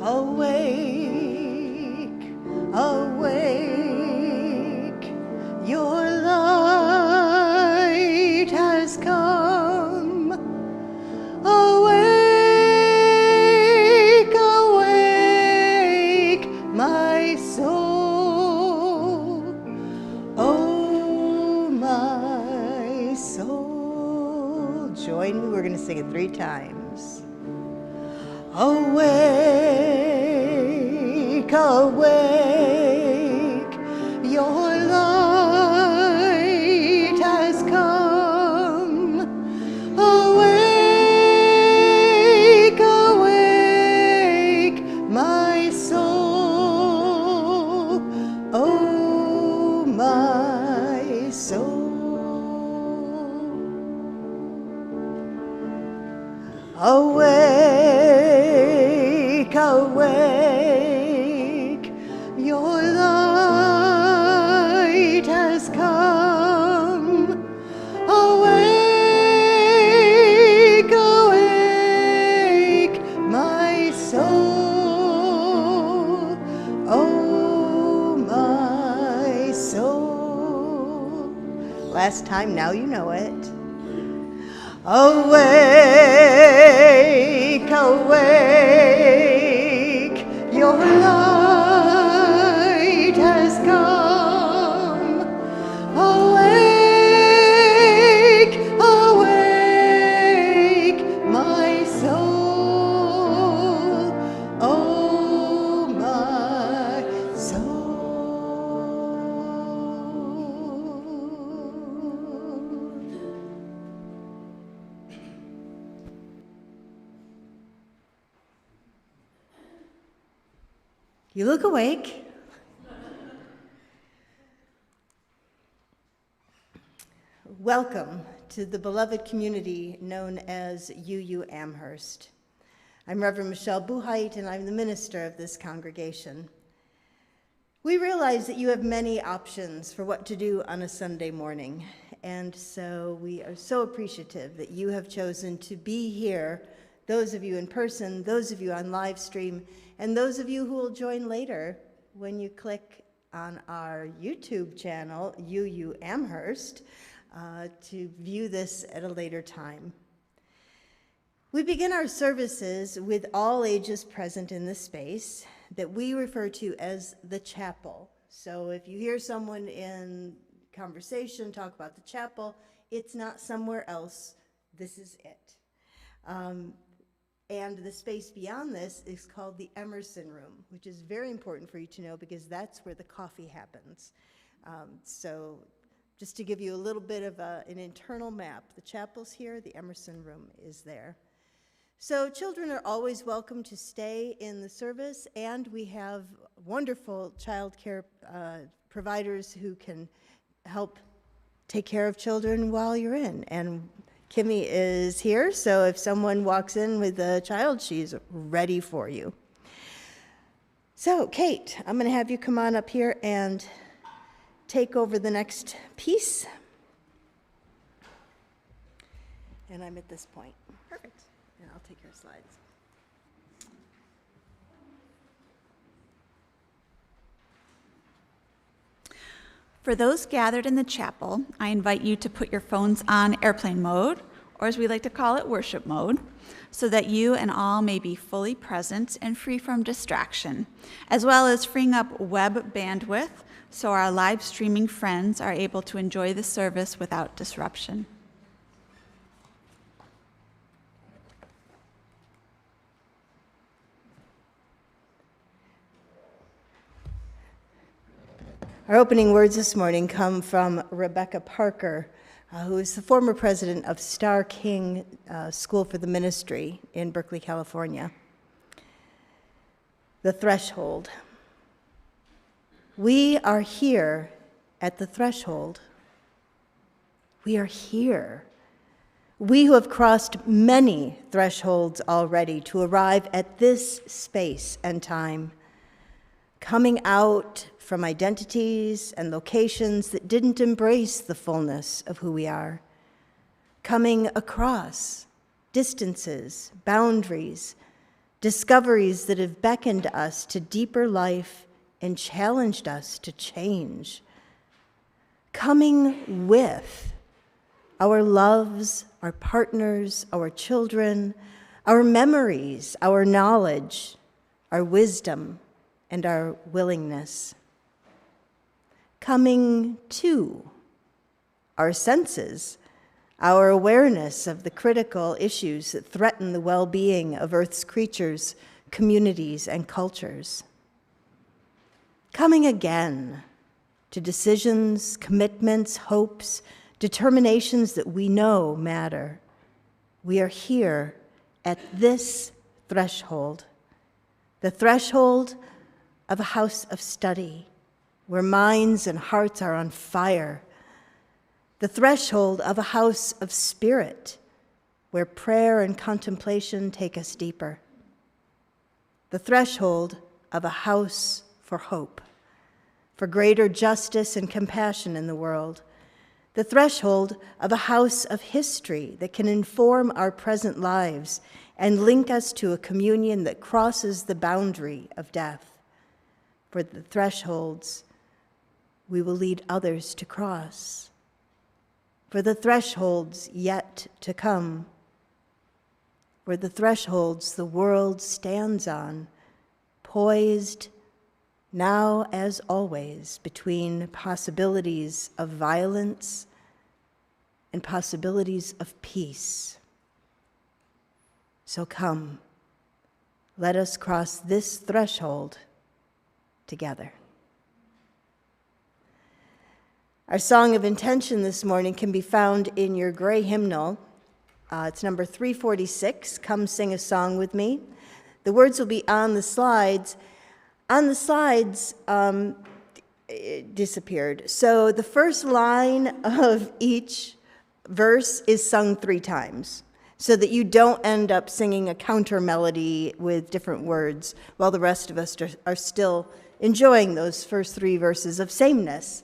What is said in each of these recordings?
Awake, awake, your light has come. Awake, awake, my soul. Oh, my soul. Join me, we're going to sing it 3 times. Awake, awake, your light has come. Awake, awake, my soul. Oh, my soul. Awake, awake, your light has come. Awake, awake, my soul. Oh, my soul. Last time, now you know it. Awake, awake, your light has come. Awake, awake, my soul. Oh, my soul. You look awake. Welcome to the beloved community known as UU Amherst. I'm Reverend Michelle Buhite, and I'm the minister of this congregation. We realize that you have many options for what to do on a Sunday morning, and so we are so appreciative that you have chosen to be here, those of you in person, those of you on live stream, and those of you who will join later when you click on our YouTube channel, UU Amherst, to view this at a later time. We begin our services with all ages present in the space that we refer to as the chapel. So if you hear someone in conversation talk about the chapel, it's not somewhere else. This is it. And the space beyond this is called the Emerson Room, which is very important for you to know because that's where the coffee happens. So just to give you a little bit of an internal map, the chapel's here, the Emerson Room is there. So children are always welcome to stay in the service, and we have wonderful child care providers who can help take care of children while you're in. And Kimmy is here, so if someone walks in with a child, she's ready for you. So, Kate, I'm going to have you come on up here and take over the next piece. And I'm at this point. Perfect. And I'll take your slides. For those gathered in the chapel, I invite you to put your phones on airplane mode, or as we like to call it, worship mode, so that you and all may be fully present and free from distraction, as well as freeing up web bandwidth so our live streaming friends are able to enjoy the service without disruption. Our opening words this morning come from Rebecca Parker, who is the former president of Star King School for the Ministry in Berkeley, California. The threshold. We are here at the threshold. We are here. We who have crossed many thresholds already to arrive at this space and time, coming out from identities and locations that didn't embrace the fullness of who we are, coming across distances, boundaries, discoveries that have beckoned us to deeper life and challenged us to change. Coming with our loves, our partners, our children, our memories, our knowledge, our wisdom, and our willingness. Coming to our senses, our awareness of the critical issues that threaten the well-being of Earth's creatures, communities, and cultures. Coming again to decisions, commitments, hopes, determinations that we know matter. We are here at this threshold, the threshold of a house of study, where minds and hearts are on fire, the threshold of a house of spirit, where prayer and contemplation take us deeper, the threshold of a house for hope, for greater justice and compassion in the world, the threshold of a house of history that can inform our present lives and link us to a communion that crosses the boundary of death. For the thresholds we will lead others to cross. For the thresholds yet to come. For the thresholds the world stands on, poised now as always between possibilities of violence and possibilities of peace. So come, let us cross this threshold together. Our song of intention this morning can be found in your gray hymnal. It's number 346, Come Sing a Song With Me. The words will be on the slides. On the slides, it disappeared. So the first line of each verse is sung 3 times, so that you don't end up singing a counter melody with different words while the rest of us are still enjoying those first 3 verses of sameness.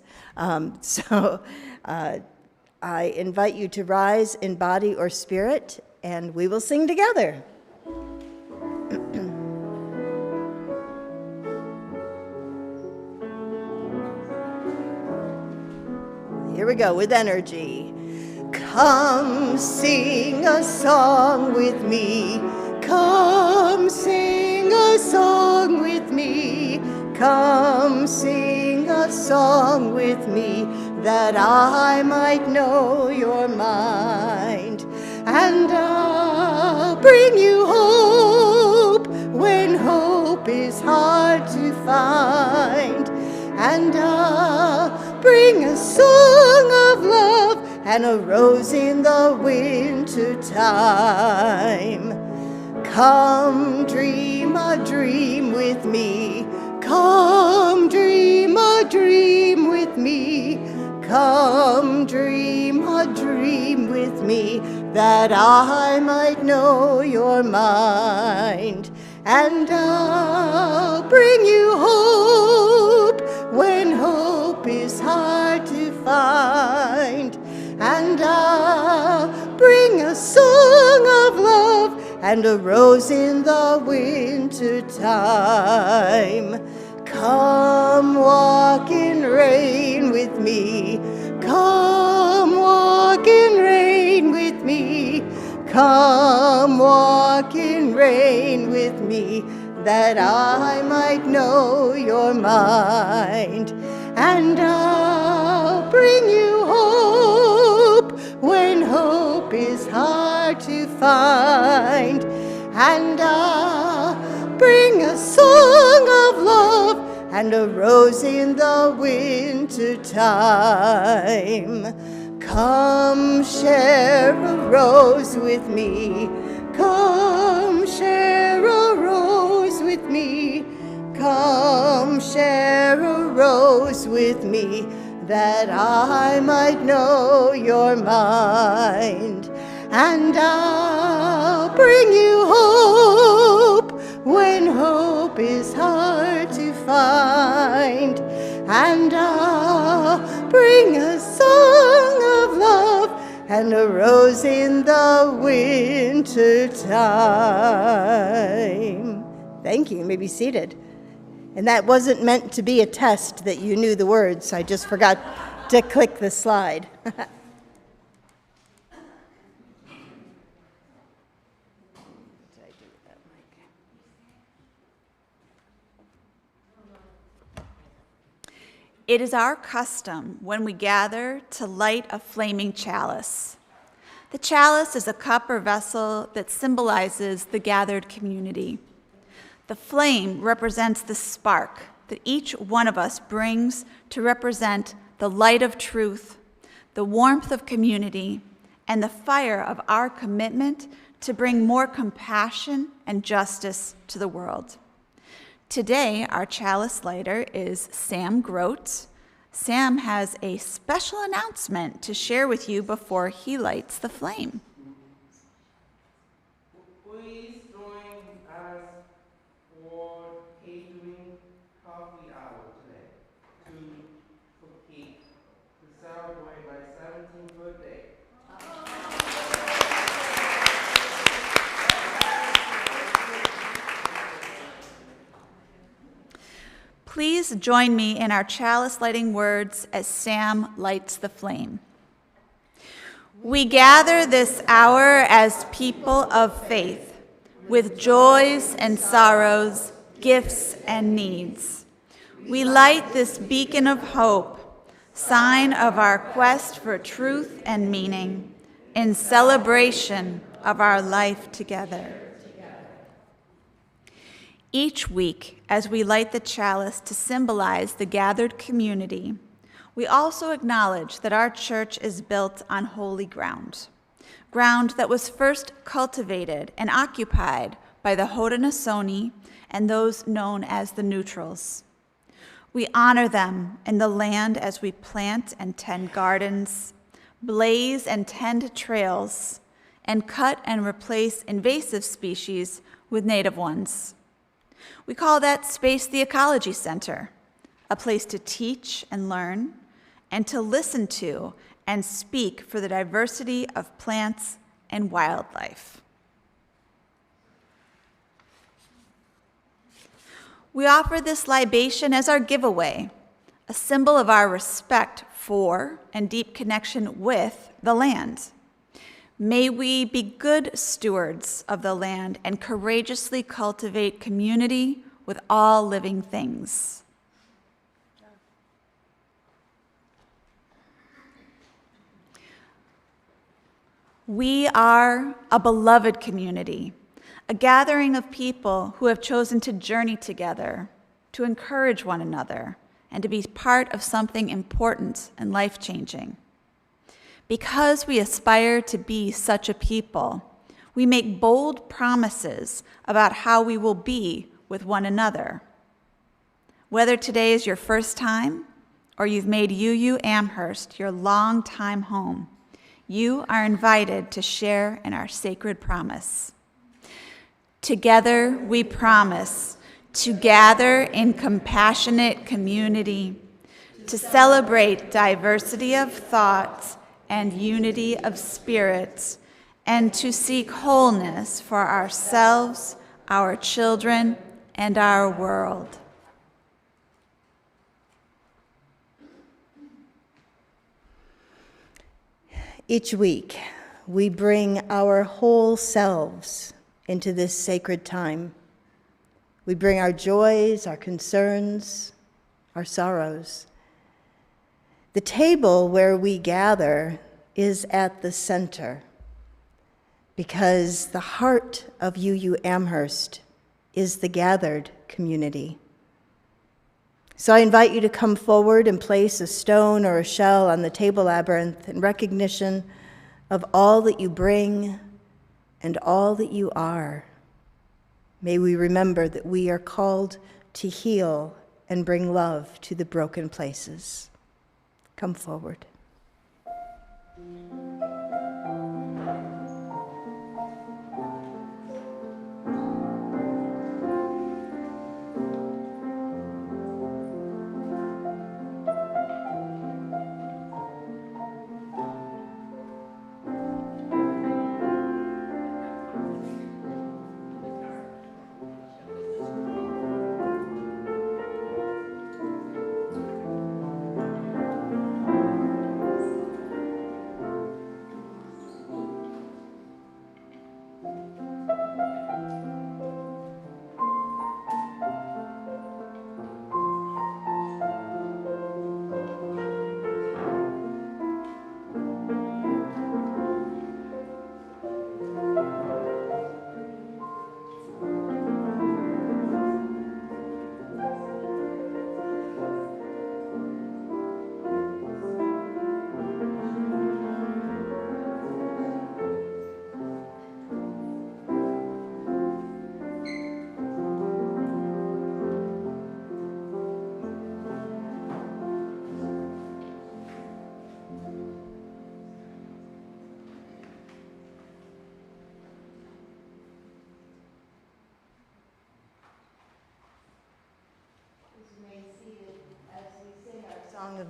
I invite you to rise in body or spirit, and we will sing together. Here we go with energy. Come sing a song with me. Come sing a song with me. Come sing a song with me, that I might know your mind. And I'll bring you hope when hope is hard to find. And I'll bring a song of love and a rose in the winter time. Come dream a dream with me. Come dream a dream with me. Come dream a dream with me, that I might know your mind. And I'll bring you hope when hope is hard to find. And I'll bring a song of love and a rose in the winter time. Come walk in rain with me. Come walk in rain with me. Come walk in rain with me, that I might know your mind. And I'll bring you hope when hope is hard to find. And I'll bring a song of love and a rose in the winter time. Come share a rose with me. Come share a rose with me. Come share a rose with me, that I might know your mind. And I'll bring you hope when hope is hard to find. And I'll bring a song of love and a rose in the winter time. Thank you. You may be seated. And that wasn't meant to be a test that you knew the words. I just forgot to click the slide. It is our custom when we gather to light a flaming chalice. The chalice is a cup or vessel that symbolizes the gathered community. The flame represents the spark that each one of us brings to represent the light of truth, the warmth of community, and the fire of our commitment to bring more compassion and justice to the world. Today, our chalice lighter is Sam Grote. Sam has a special announcement to share with you before he lights the flame. Please join us for catering coffee hour today to celebrate my 17th birthday. Please join me in our chalice lighting words as Sam lights the flame. We gather this hour as people of faith, with joys and sorrows, gifts and needs. We light this beacon of hope, sign of our quest for truth and meaning, in celebration of our life together. Each week, as we light the chalice to symbolize the gathered community, we also acknowledge that our church is built on holy ground, ground that was first cultivated and occupied by the Haudenosaunee and those known as the Neutrals. We honor them in the land as we plant and tend gardens, blaze and tend trails, and cut and replace invasive species with native ones. We call that space the Ecology Center, a place to teach and learn, and to listen to and speak for the diversity of plants and wildlife. We offer this libation as our giveaway, a symbol of our respect for and deep connection with the land. May we be good stewards of the land and courageously cultivate community with all living things. We are a beloved community, a gathering of people who have chosen to journey together, to encourage one another, and to be part of something important and life-changing. Because we aspire to be such a people, we make bold promises about how we will be with one another. Whether today is your first time or you've made UU Amherst your long-time home, you are invited to share in our sacred promise. Together we promise to gather in compassionate community, to celebrate diversity of thought and unity of spirit, and to seek wholeness for ourselves, our children, and our world. Each week, we bring our whole selves into this sacred time. We bring our joys, our concerns, our sorrows. The table where we gather is at the center because the heart of UU Amherst is the gathered community. So I invite you to come forward and place a stone or a shell on the table labyrinth in recognition of all that you bring and all that you are. May we remember that we are called to heal and bring love to the broken places. Come forward.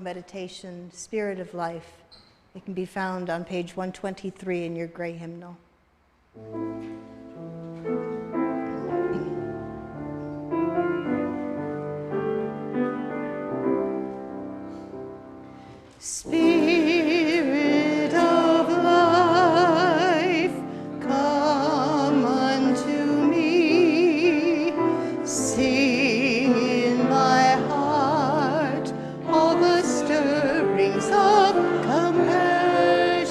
meditation, Spirit of Life. It can be found on page 123 in your gray hymnal. Spirit of life, come unto me. Sing in my heart all the stirrings of compassion.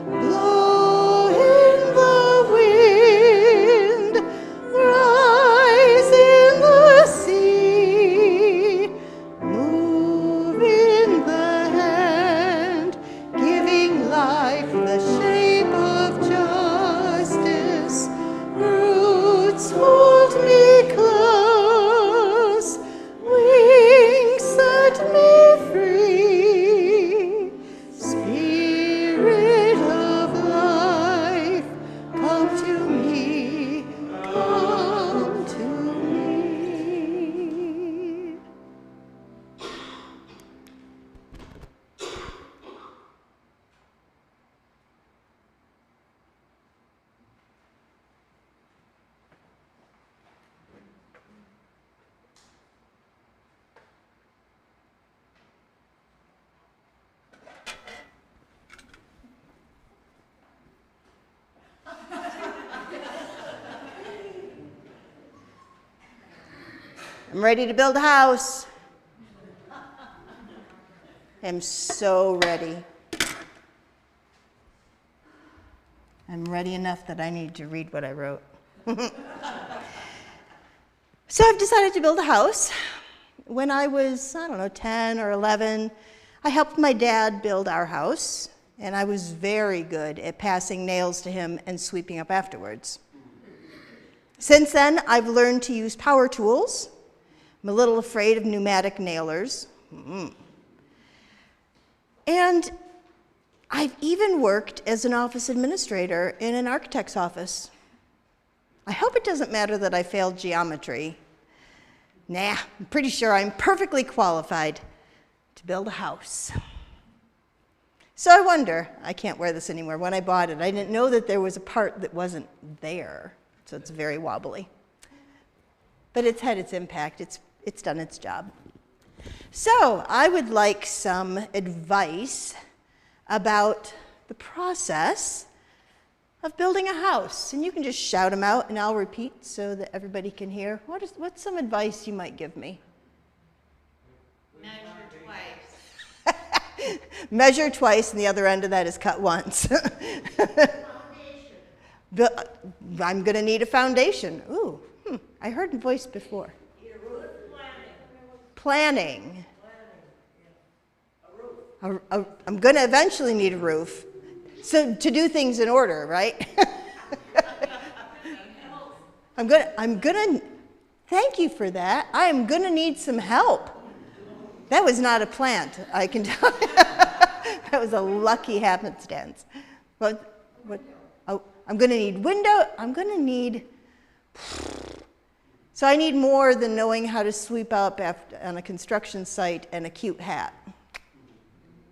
Blow in the wind, rise in the sea, move in the hand, giving life the shape of justice. Roots hold me close, wings set me free. Spirit of life, come to me, come to me. I'm ready to build a house. I'm so ready. I'm ready enough that I need to read what I wrote. So I've decided to build a house. When I was, 10 or 11, I helped my dad build our house, and I was very good at passing nails to him and sweeping up afterwards. Since then, I've learned to use power tools. I'm a little afraid of pneumatic nailers. And I've even worked as an office administrator in an architect's office. I hope it doesn't matter that I failed geometry. Nah, I'm pretty sure I'm perfectly qualified to build a house. So I wonder, I can't wear this anymore. When I bought it, I didn't know that there was a part that wasn't there, so it's very wobbly. But it's had its impact. It's done its job. So I would like some advice about the process of building a house. And you can just shout them out, and I'll repeat so that everybody can hear. What's some advice you might give me? Measure twice. Measure twice, and the other end of that is cut once. I'm going to need a foundation. Ooh, I heard a voice before. Planning. I'm going to eventually need a roof. So to do things in order, right? I'm gonna. Thank you for that. I am going to need some help. That was not a plant, I can tell you. That was a lucky happenstance. Oh, I'm going to need window. I'm going to need. So I need more than knowing how to sweep up on a construction site and a cute hat.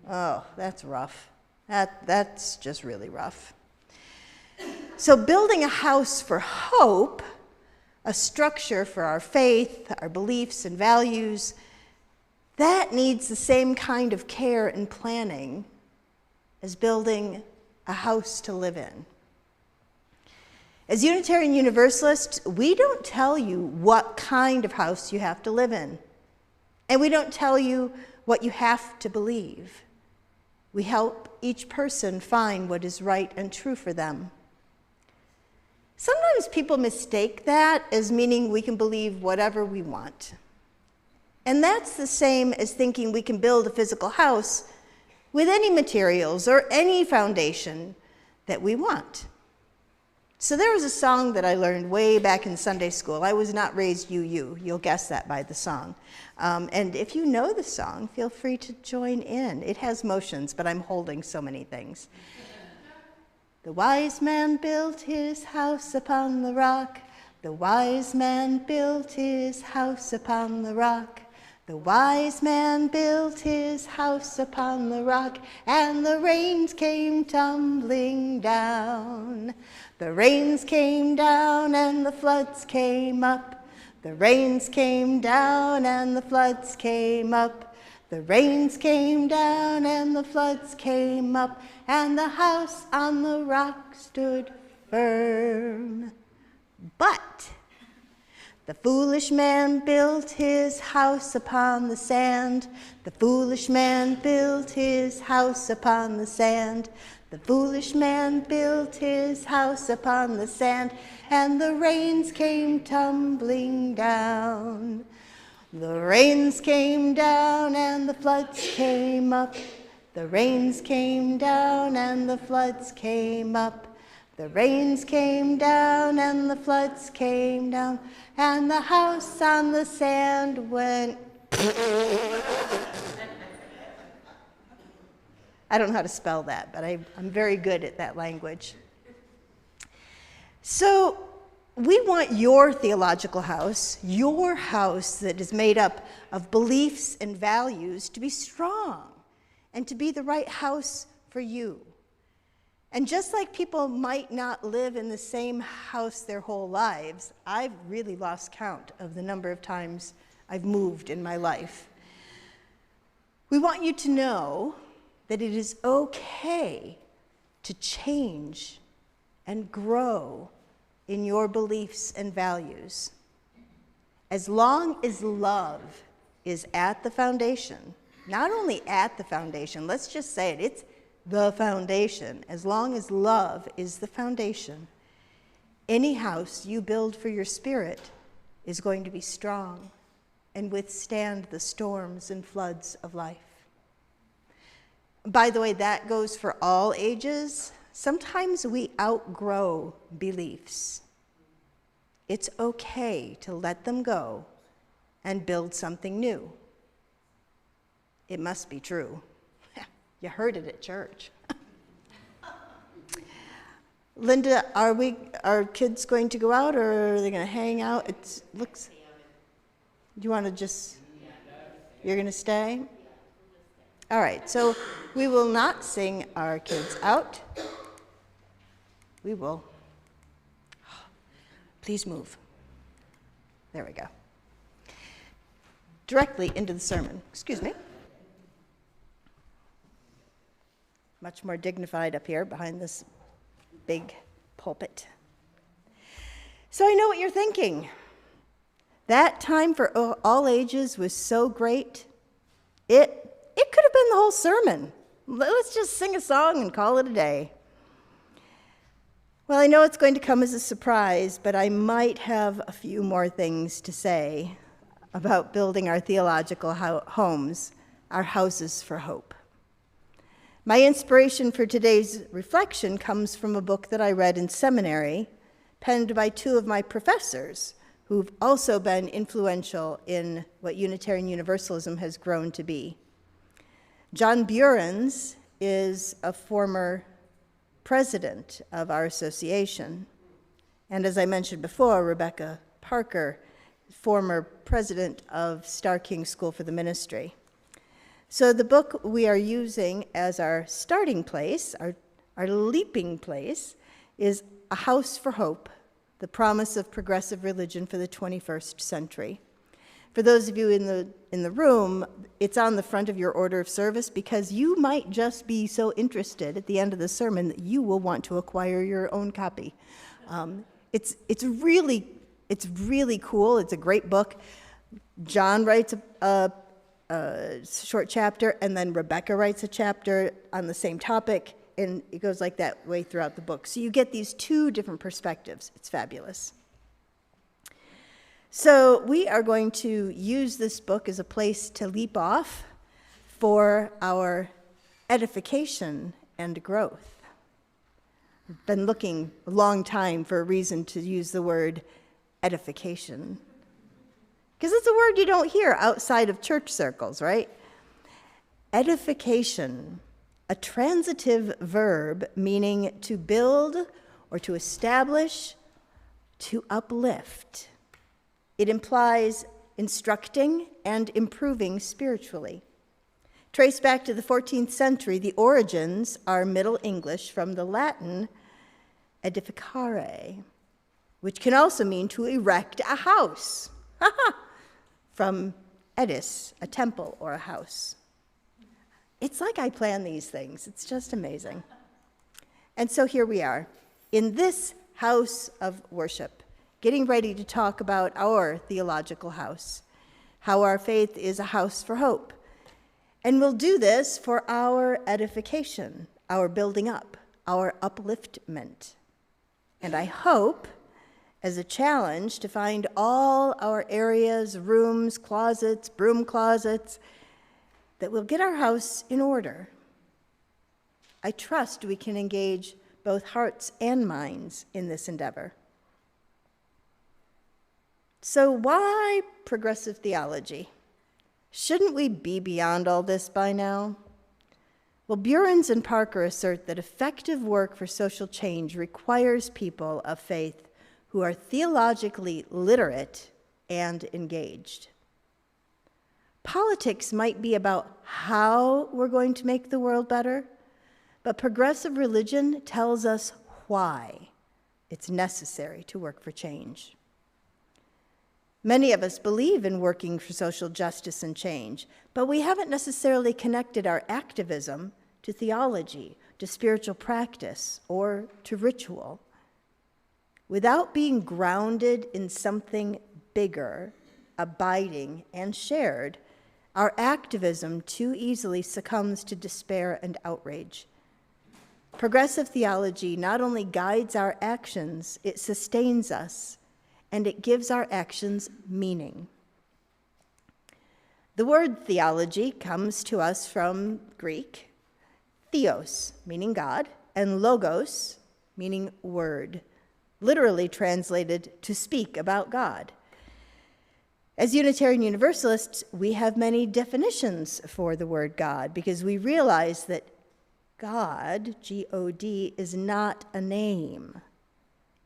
Oh, that's rough. That's just really rough. So building a house for hope, a structure for our faith, our beliefs and values, that needs the same kind of care and planning as building a house to live in. As Unitarian Universalists, we don't tell you what kind of house you have to live in. And we don't tell you what you have to believe. We help each person find what is right and true for them. Sometimes people mistake that as meaning we can believe whatever we want. And that's the same as thinking we can build a physical house with any materials or any foundation that we want. So there was a song that I learned way back in Sunday school. I was not raised UU. You'll guess that by the song. And if you know the song, feel free to join in. It has motions, but I'm holding so many things. The wise man built his house upon the rock. The wise man built his house upon the rock. The wise man built his house upon the rock, and the rains came tumbling down. The rains came down and the floods came up. The rains came down and the floods came up. The rains came down and the floods came up, and the house on the rock stood firm. But the foolish man built his house upon the sand. The foolish man built his house upon the sand. The foolish man built his house upon the sand, and the rains came tumbling down. The rains came down and the floods came up. The rains came down and the floods came up. The rains came down and the floods came down, and the house on the sand went. I don't know how to spell that, but I'm very good at that language. So we want your theological house, your house that is made up of beliefs and values, to be strong and to be the right house for you. And just like people might not live in the same house their whole lives, I've really lost count of the number of times I've moved in my life. We want you to know that it is okay to change and grow in your beliefs and values. As long as love is at the foundation, not only at the foundation, let's just say it, it's the foundation. As long as love is the foundation, any house you build for your spirit is going to be strong and withstand the storms and floods of life. By the way, that goes for all ages. Sometimes we outgrow beliefs. It's okay to let them go and build something new. It must be true. You heard it at church. Linda, are kids going to go out, or are they going to hang out? Do you want to just, you're going to stay? All right, so we will not sing our kids out. We will. Please move. There we go. Directly into the sermon. Excuse me. Much more dignified up here behind this big pulpit. So I know what you're thinking. That time for all ages was so great. It could have been the whole sermon. Let's just sing a song and call it a day. Well, I know it's going to come as a surprise, but I might have a few more things to say about building our theological homes, our houses for hope. My inspiration for today's reflection comes from a book that I read in seminary, penned by two of my professors, who've also been influential in what Unitarian Universalism has grown to be. John Burens is a former president of our association, and as I mentioned before, Rebecca Parker, former president of Star King School for the Ministry. So the book we are using as our starting place, our leaping place, is A House for Hope, the Promise of Progressive Religion for the 21st Century. For those of you in the room, it's on the front of your order of service because you might just be so interested at the end of the sermon that you will want to acquire your own copy. It's really cool. It's a great book. John writes a short chapter, and then Rebecca writes a chapter on the same topic, and it goes like that way throughout the book. So you get these two different perspectives. It's fabulous. So we are going to use this book as a place to leap off for our edification and growth. I've been looking a long time for a reason to use the word edification, because it's a word you don't hear outside of church circles, right? Edification, a transitive verb meaning to build or to establish, to uplift. It implies instructing and improving spiritually. Traced back to the 14th century, the origins are Middle English from the Latin edificare, which can also mean to erect a house, from edis, a temple or a house. It's like I plan these things. It's just amazing. And so here we are, in this house of worship, getting ready to talk about our theological house, how our faith is a house for hope. And we'll do this for our edification, our building up, our upliftment. And I hope, as a challenge, to find all our areas, rooms, closets, broom closets, that we'll get our house in order. I trust we can engage both hearts and minds in this endeavor. So why progressive theology? Shouldn't we be beyond all this by now? Well, Burens and Parker assert that effective work for social change requires people of faith who are theologically literate and engaged. Politics might be about how we're going to make the world better, but progressive religion tells us why it's necessary to work for change. Many of us believe in working for social justice and change, but we haven't necessarily connected our activism to theology, to spiritual practice, or to ritual. Without being grounded in something bigger, abiding, and shared, our activism too easily succumbs to despair and outrage. Progressive theology not only guides our actions, it sustains us, and it gives our actions meaning. The word theology comes to us from Greek, theos, meaning God, and logos, meaning word, literally translated to speak about God. As Unitarian Universalists, we have many definitions for the word God because we realize that God, G-O-D, is not a name.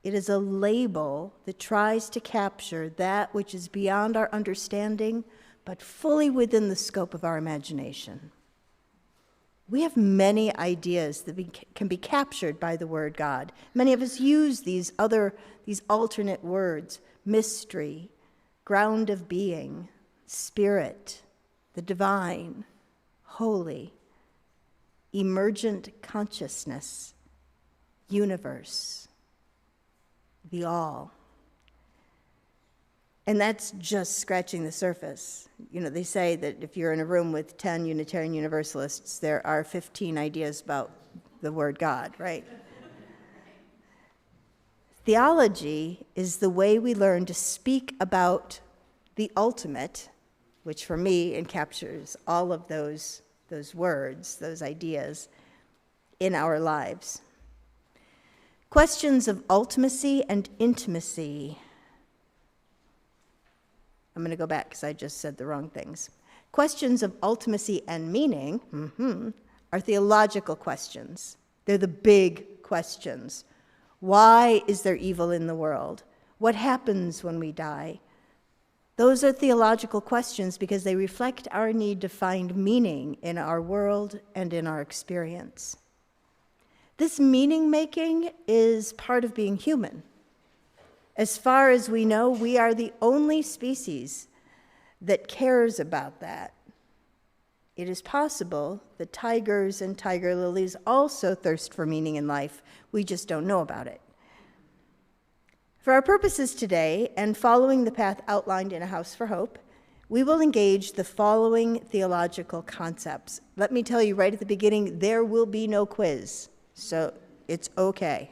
It is a label that tries to capture that which is beyond our understanding, but fully within the scope of our imagination. We have many ideas that can be captured by the word God. Many of us use these alternate words: mystery, ground of being, spirit, the divine, holy, emergent consciousness, universe, the all. And that's just scratching the surface. You know, they say that if you're in a room with 10 Unitarian Universalists, there are 15 ideas about the word God, right? Theology is the way we learn to speak about the ultimate, which for me encaptures all of those words, those ideas, in our lives. Questions of ultimacy and intimacy. I'm going to go back because I just said the wrong things. Questions of ultimacy and meaning are theological questions. They're the big questions. Why is there evil in the world? What happens when we die? Those are theological questions because they reflect our need to find meaning in our world and in our experience. This meaning-making is part of being human. As far as we know, we are the only species that cares about that. It is possible that tigers and tiger lilies also thirst for meaning in life. We just don't know about it. For our purposes today, and following the path outlined in A House for Hope, we will engage the following theological concepts. Let me tell you right at the beginning, there will be no quiz, so it's okay.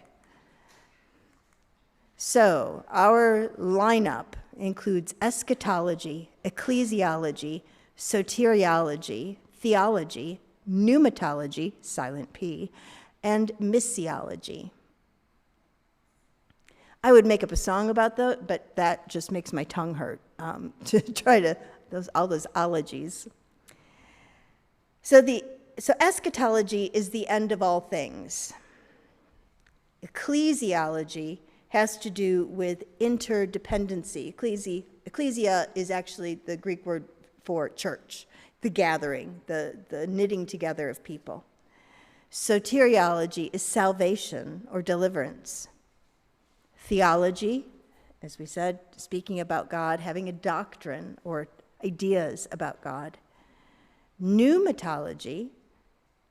So, our lineup includes eschatology, ecclesiology, soteriology, theology, pneumatology, silent P, and missiology. I would make up a song about that, but that just makes my tongue hurt to try to, all those ologies. So eschatology is the end of all things. Ecclesiology has to do with interdependency. Ecclesia is actually the Greek word for church, the gathering, the knitting together of people. Soteriology is salvation or deliverance. Theology, as we said, speaking about God, having a doctrine or ideas about God. Pneumatology,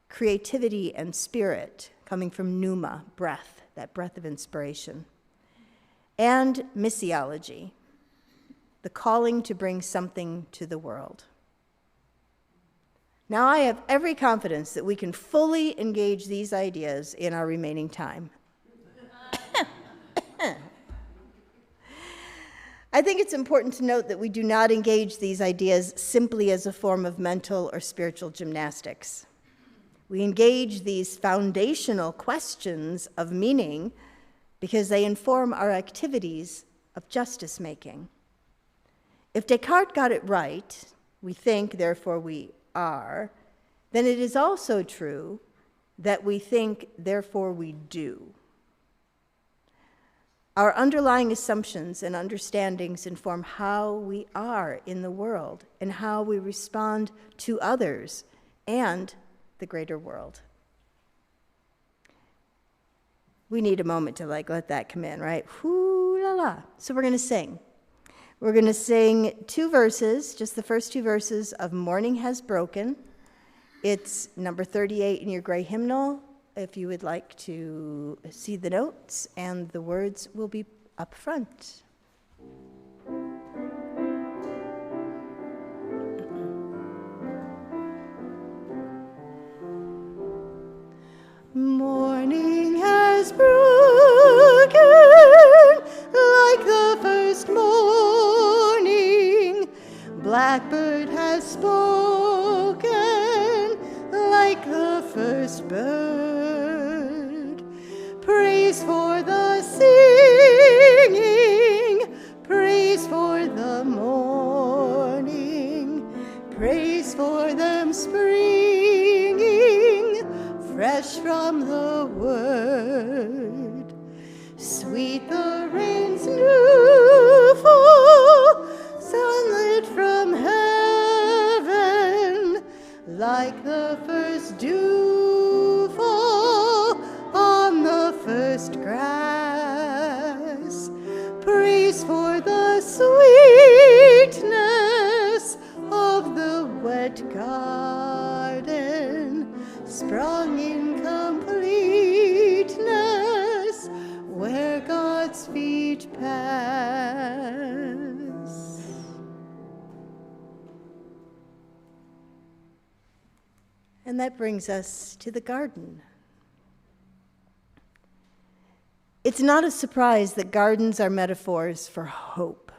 creativity and spirit, coming from pneuma, breath, that breath of inspiration. And missiology, the calling to bring something to the world. Now, I have every confidence that we can fully engage these ideas in our remaining time. I think it's important to note that we do not engage these ideas simply as a form of mental or spiritual gymnastics. We engage these foundational questions of meaning because they inform our activities of justice making. If Descartes got it right, we think, therefore we are, then it is also true that we think, therefore we do. Our underlying assumptions and understandings inform how we are in the world and how we respond to others and the greater world. We need a moment to let that come in, right? Whoo la la. So we're going to sing. We're going to sing 2 verses, just the first 2 verses of Morning Has Broken. It's number 38 in your gray hymnal, if you would like to see the notes, and the words will be up front. Morning has broken like the first morning. Blackbird has spoken like the first bird. Praise for the singing, praise for the morning, praise for them springing fresh from the word. Sweet the rain's new fall, sunlit from heaven, like the first dew fall on the first grass. Praise for the sweetness of the wet garden, sprung in completeness where God's feet pass. And that brings us to the garden. It's not a surprise that gardens are metaphors for hope,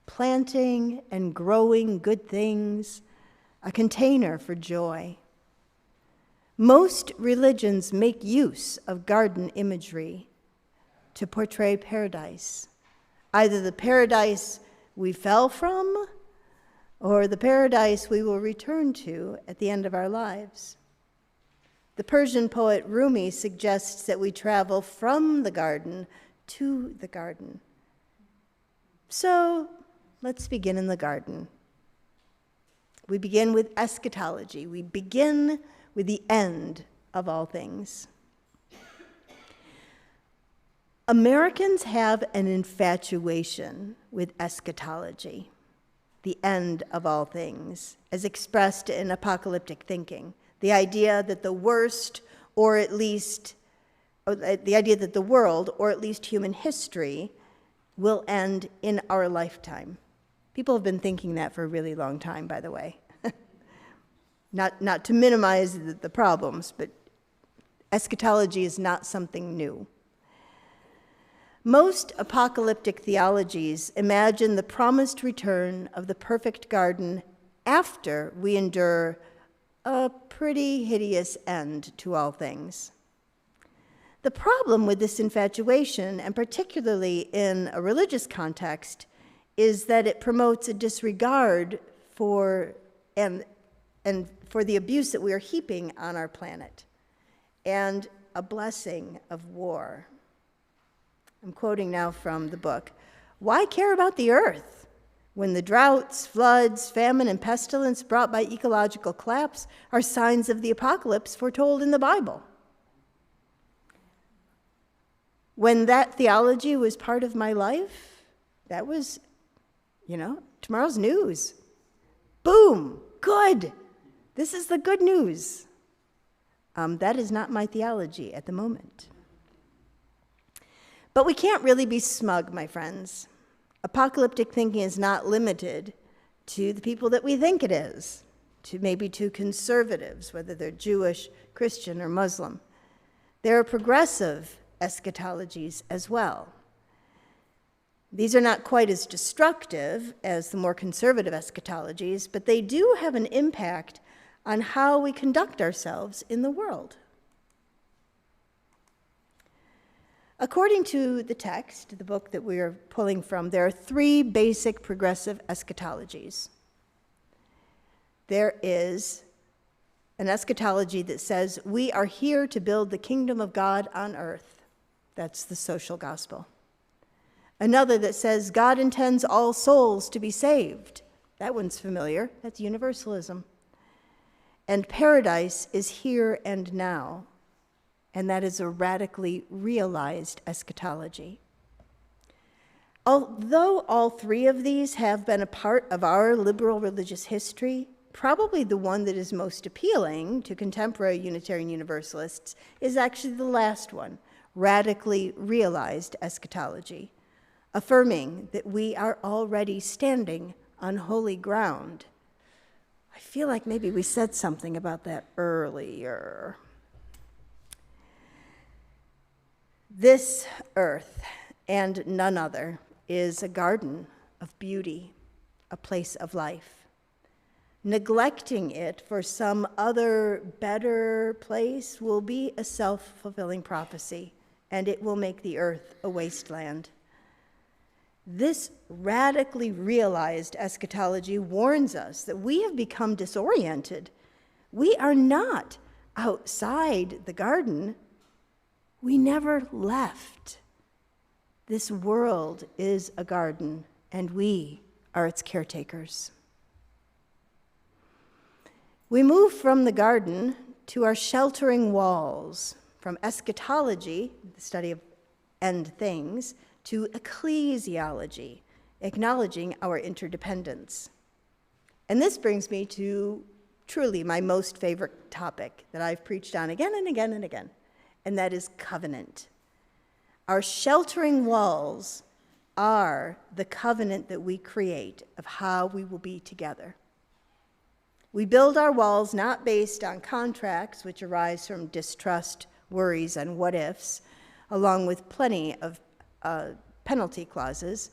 planting and growing good things, a container for joy. Most religions make use of garden imagery to portray paradise, either the paradise we fell from or the paradise we will return to at the end of our lives. The Persian poet Rumi suggests that we travel from the garden to the garden. So let's begin in the garden. We begin with eschatology. We begin with the end of all things. Americans have an infatuation with eschatology, the end of all things, as expressed in apocalyptic thinking. The idea that the worst, or at least, the idea that the world, or at least human history, will end in our lifetime. People have been thinking that for a really long time, by the way. Not to minimize the problems, but eschatology is not something new. Most apocalyptic theologies imagine the promised return of the perfect garden after we endure a pretty hideous end to all things. The problem with this infatuation, and particularly in a religious context, is that it promotes a disregard for and for the abuse that we are heaping on our planet, and a blessing of war. I'm quoting now from the book. Why care about the earth? when the droughts, floods, famine, and pestilence brought by ecological collapse are signs of the apocalypse foretold in the Bible. When that theology was part of my life, that was, tomorrow's news. Boom, good. This is the good news. That is not my theology at the moment. But we can't really be smug, my friends. Apocalyptic thinking is not limited to the people that we think it is, maybe to conservatives, whether they're Jewish, Christian, or Muslim. There are progressive eschatologies as well. These are not quite as destructive as the more conservative eschatologies, but they do have an impact on how we conduct ourselves in the world. According to the text, the book that we are pulling from, there are three basic progressive eschatologies. There is an eschatology that says, we are here to build the kingdom of God on earth. That's the social gospel. Another that says, God intends all souls to be saved. That one's familiar. That's universalism. And paradise is here and now. And that is a radically realized eschatology. Although all three of these have been a part of our liberal religious history, probably the one that is most appealing to contemporary Unitarian Universalists is actually the last one, radically realized eschatology, affirming that we are already standing on holy ground. I feel like maybe we said something about that earlier. This earth, and none other, is a garden of beauty, a place of life. Neglecting it for some other better place will be a self-fulfilling prophecy, and it will make the earth a wasteland. This radically realized eschatology warns us that we have become disoriented. We are not outside the garden. We never left. This world is a garden, and we are its caretakers. We move from the garden to our sheltering walls, from eschatology, the study of end things, to ecclesiology, acknowledging our interdependence. And this brings me to truly my most favorite topic that I've preached on again and again and again, and that is covenant. Our sheltering walls are the covenant that we create of how we will be together. We build our walls not based on contracts which arise from distrust, worries, and what-ifs, along with plenty of penalty clauses,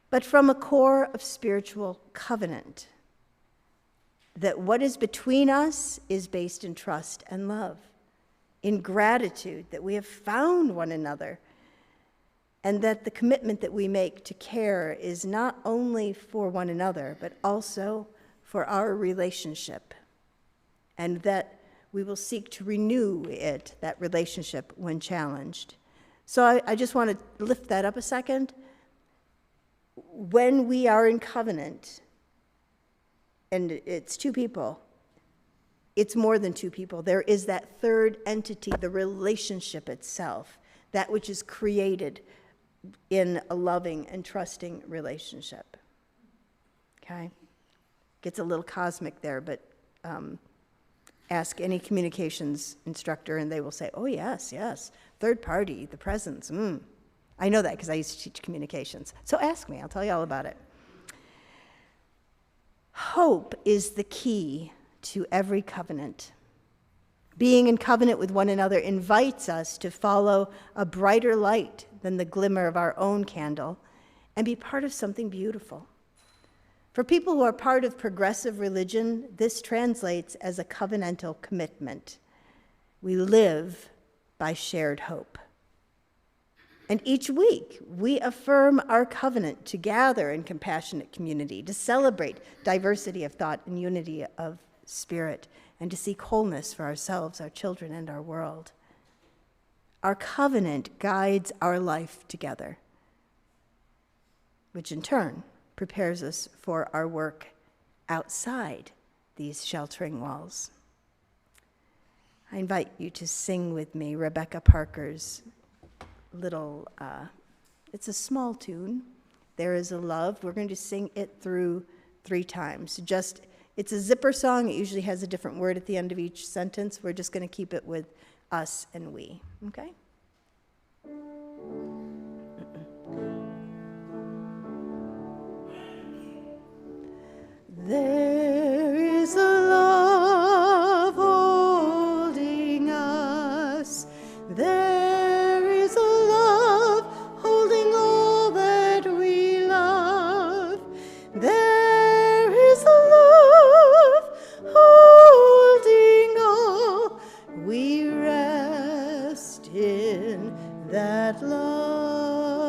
but from a core of spiritual covenant, that what is between us is based in trust and love, in gratitude that we have found one another, and that the commitment that we make to care is not only for one another, but also for our relationship, and that we will seek to renew that relationship, when challenged. So I just want to lift that up a second. When we are in covenant, and it's two people, it's more than two people. There is that third entity, the relationship itself, that which is created in a loving and trusting relationship. Okay? Gets a little cosmic there, but ask any communications instructor and they will say, oh, yes, third party, the presence. I know that because I used to teach communications. So ask me, I'll tell you all about it. Hope is the key to every covenant. Being in covenant with one another invites us to follow a brighter light than the glimmer of our own candle and be part of something beautiful. For people who are part of progressive religion, this translates as a covenantal commitment. We live by shared hope. And each week, we affirm our covenant to gather in compassionate community, to celebrate diversity of thought and unity of spirit, and to seek wholeness for ourselves, our children, and our world. Our covenant guides our life together, which in turn prepares us for our work outside these sheltering walls. I invite you to sing with me Rebecca Parker's little, it's a small tune, There Is a Love. We're going to sing it through 3 times. It's a zipper song. It usually has a different word at the end of each sentence. We're just going to keep it with us and we, okay? There is a love holding us. There is a love holding all that we love. There is a love holding all. We rest in that love.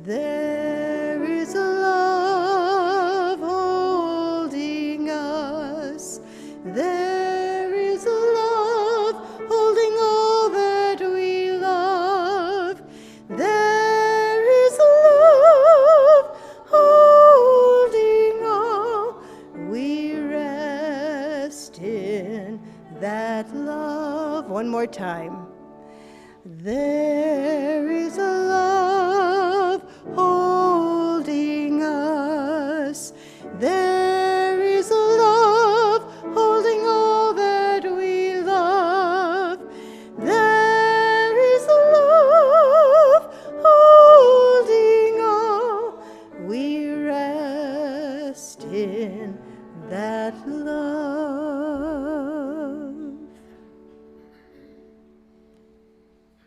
There is a love holding us. There is a love holding all that we love. There is a love holding all. We rest in that love. One more time. There is a love holding us. There is a love holding all that we love. There is a love holding all. We rest in that love.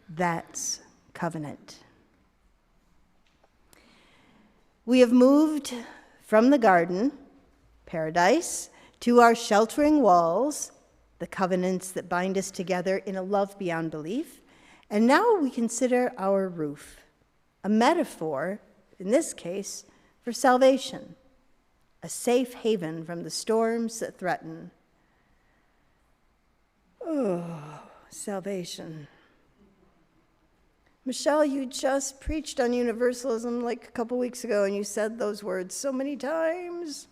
That's covenant. We have moved from the garden, paradise, to our sheltering walls, the covenants that bind us together in a love beyond belief. And now we consider our roof, a metaphor, in this case, for salvation, a safe haven from the storms that threaten. Oh, salvation. Michelle, you just preached on universalism like a couple weeks ago, and you said those words so many times.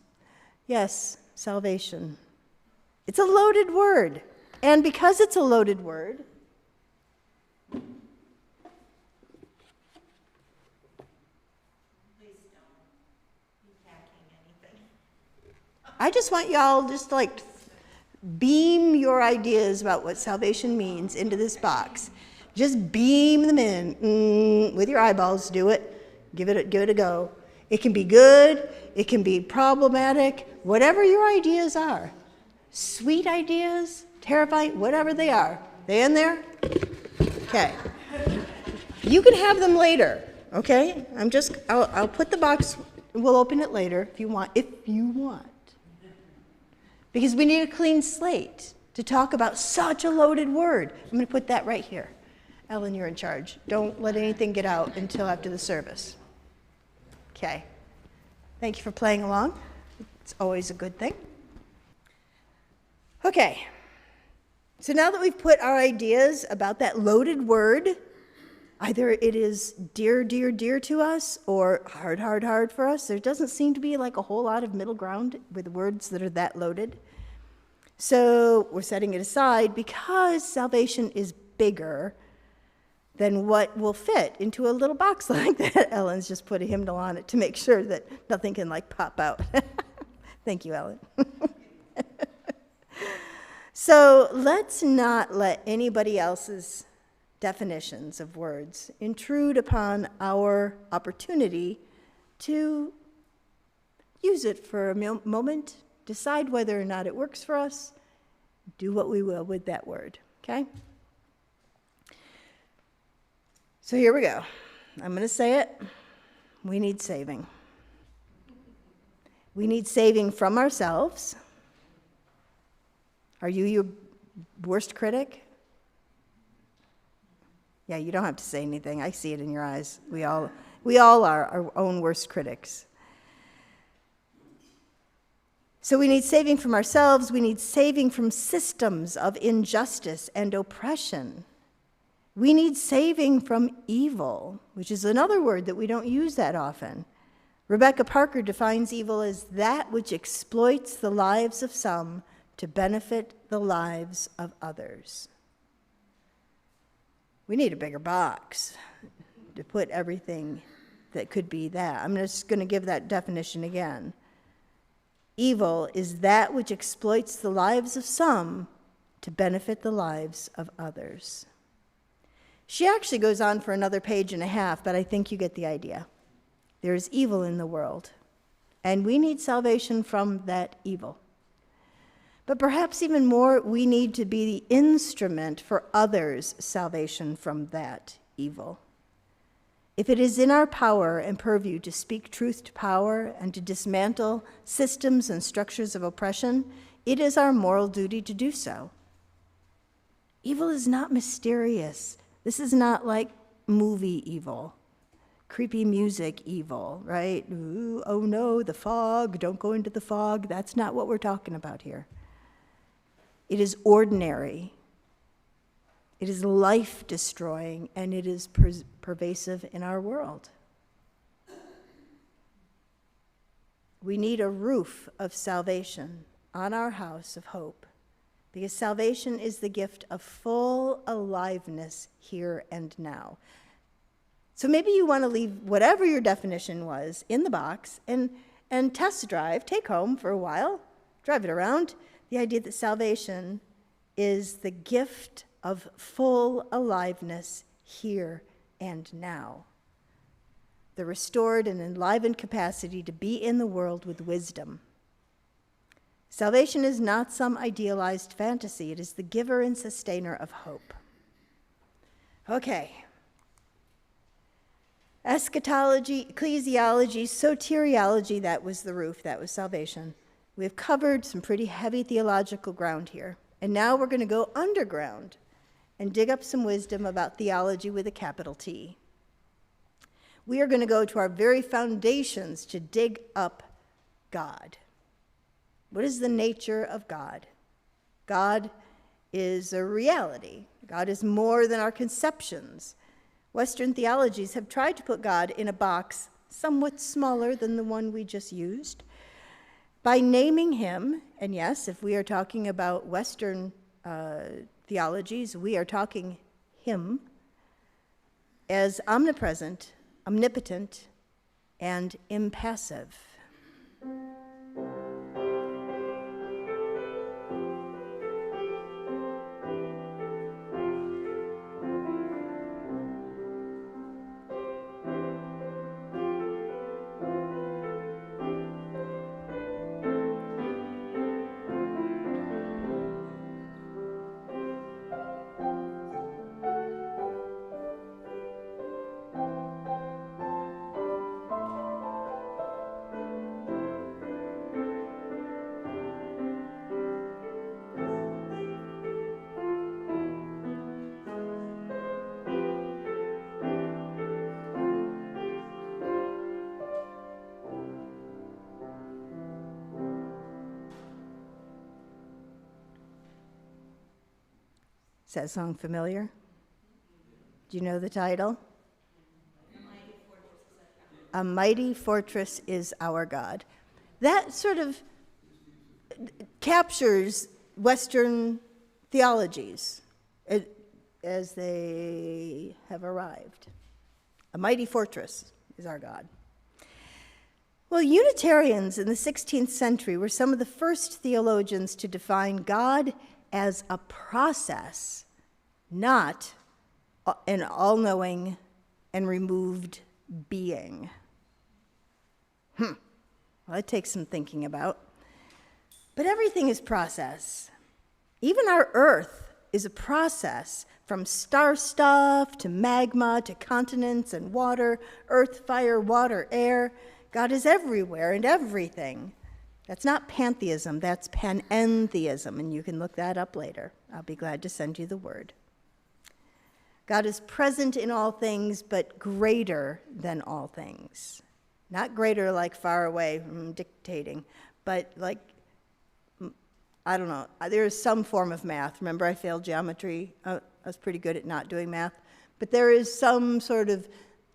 Yes, salvation. It's a loaded word. And because it's a loaded word, please don't be packing anything. I just want y'all just like beam your ideas about what salvation means into this box. Just beam them in with your eyeballs. Do it. Give it a go. It can be good. It can be problematic. Whatever your ideas are. Sweet ideas, terrifying, whatever they are. They in there? Okay. You can have them later. Okay? I'll put the box. We'll open it later if you want. Because we need a clean slate to talk about such a loaded word. I'm going to put that right here. Ellen, you're in charge. Don't let anything get out until after the service. Okay. Thank you for playing along. It's always a good thing. Okay. So now that we've put our ideas about that loaded word, either it is dear, dear, dear to us or hard, hard, hard for us. There doesn't seem to be like a whole lot of middle ground with words that are that loaded. So we're setting it aside because salvation is bigger than what will fit into a little box like that. Ellen's just put a hymnal on it to make sure that nothing can like pop out. Thank you, Ellen. So let's not let anybody else's definitions of words intrude upon our opportunity to use it for a moment, decide whether or not it works for us, do what we will with that word, okay? So here we go. I'm going to say it. We need saving. We need saving from ourselves. Are you your worst critic? Yeah, you don't have to say anything. I see it in your eyes. We all are our own worst critics. So we need saving from ourselves. We need saving from systems of injustice and oppression. We need saving from evil, which is another word that we don't use that often. Rebecca Parker defines evil as that which exploits the lives of some to benefit the lives of others. We need a bigger box to put everything that could be that. I'm just going to give that definition again. Evil is that which exploits the lives of some to benefit the lives of others. She actually goes on for another page and a half, but I think you get the idea. There is evil in the world, and we need salvation from that evil. But perhaps even more, we need to be the instrument for others' salvation from that evil. If it is in our power and purview to speak truth to power and to dismantle systems and structures of oppression, it is our moral duty to do so. Evil is not mysterious. This is not like movie evil, creepy music evil, right? Ooh, oh no, the fog, don't go into the fog. That's not what we're talking about here. It is ordinary. It is life-destroying, and it is pervasive in our world. We need a roof of salvation on our house of hope, because salvation is the gift of full aliveness here and now. So maybe you want to leave whatever your definition was in the box and test drive, take home for a while, drive it around, the idea that salvation is the gift of full aliveness here and now. The restored and enlivened capacity to be in the world with wisdom. Salvation is not some idealized fantasy. It is the giver and sustainer of hope. Okay. Eschatology, ecclesiology, soteriology, that was the roof, that was salvation. We have covered some pretty heavy theological ground here. And now we're going to go underground and dig up some wisdom about theology with a capital T. We are going to go to our very foundations to dig up God. What is the nature of God? God is a reality. God is more than our conceptions. Western theologies have tried to put God in a box somewhat smaller than the one we just used by naming him, and yes, if we are talking about Western theologies, we are talking him as omnipresent, omnipotent, and impassive. Is that song familiar? Do you know the title? A Mighty Fortress is Our God. That sort of captures Western theologies as they have arrived. A mighty fortress is our God. Well, Unitarians in the 16th century were some of the first theologians to define God as a process, not an all-knowing and removed being. Well, it takes some thinking about. But everything is process. Even our earth is a process, from star stuff to magma to continents and water, earth, fire, water, air. God is everywhere and everything. That's not pantheism, that's panentheism, and you can look that up later. I'll be glad to send you the word. God is present in all things, but greater than all things. Not greater like far away, dictating, but like, I don't know, there is some form of math. Remember, I failed geometry. I was pretty good at not doing math. But there is some sort of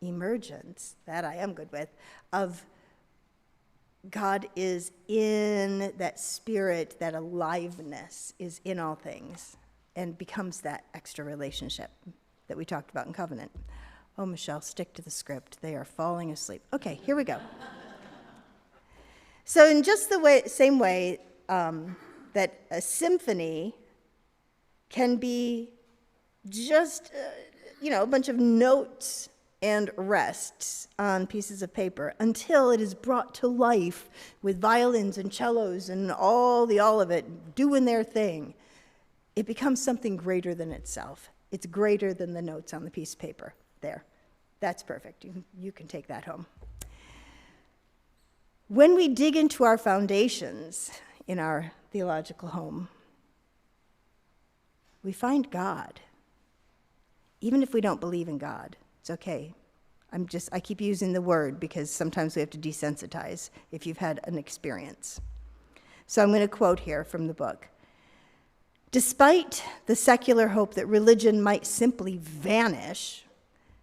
emergence, that I am good with, of God is in that spirit, that aliveness is in all things, and becomes that extra relationship that we talked about in covenant. Oh, Michelle, stick to the script. They are falling asleep. Okay, here we go. So in just the same way that a symphony can be just, a bunch of notes and rests on pieces of paper until it is brought to life with violins and cellos and all of it doing their thing, it becomes something greater than itself. It's greater than the notes on the piece of paper. There. That's perfect. You can take that home. When we dig into our foundations in our theological home, we find God. Even if we don't believe in God, it's okay. I keep using the word because sometimes we have to desensitize if you've had an experience. So I'm going to quote here from the book. Despite the secular hope that religion might simply vanish,